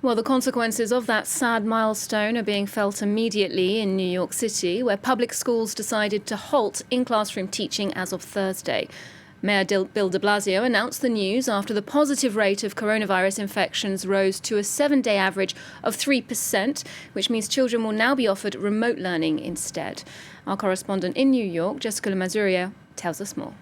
Well, the consequences of that sad milestone are being felt immediately in New York City, where public schools decided to halt in-classroom teaching as of Thursday. Mayor Bill de Blasio announced the news after the positive rate of coronavirus infections rose to a 7-day average of 3%, which means children will now be offered remote learning instead. Our correspondent in New York, Jessica Le Masurier, tells us more.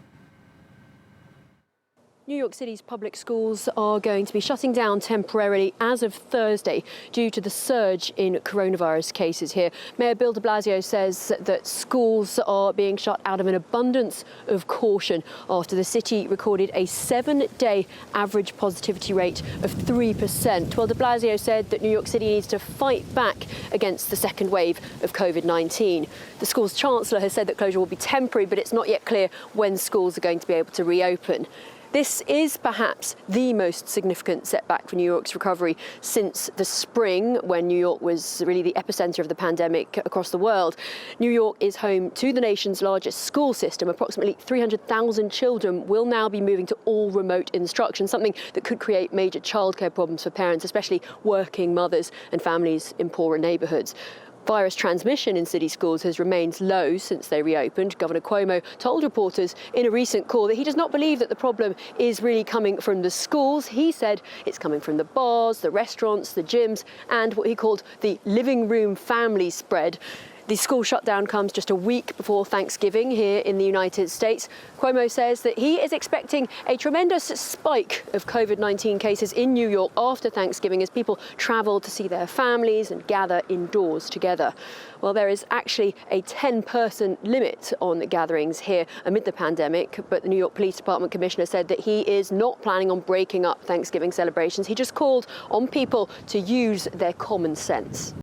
New York City's public schools are going to be shutting down temporarily as of Thursday due to the surge in coronavirus cases here. Mayor Bill de Blasio says that schools are being shut out of an abundance of caution after the city recorded a 7-day average positivity rate of 3%. Well, de Blasio said that New York City needs to fight back against the second wave of COVID-19. The school's chancellor has said that closure will be temporary, but it's not yet clear when schools are going to be able to reopen. This is perhaps the most significant setback for New York's recovery since the spring, when New York was really the epicenter of the pandemic across the world. New York is home to the nation's largest school system. Approximately 300,000 children will now be moving to all remote instruction, something that could create major childcare problems for parents, especially working mothers and families in poorer neighborhoods. Virus transmission in city schools has remained low since they reopened. Governor Cuomo told reporters in a recent call that he does not believe that the problem is really coming from the schools. He said it's coming from the bars, the restaurants, the gyms, and what he called the living room family spread. The school shutdown comes just a week before Thanksgiving here in the United States. Cuomo says that he is expecting a tremendous spike of COVID-19 cases in New York after Thanksgiving as people travel to see their families and gather indoors together. Well, there is actually a 10-person limit on gatherings here amid the pandemic, but the New York Police Department commissioner said that he is not planning on breaking up Thanksgiving celebrations. He just called on people to use their common sense.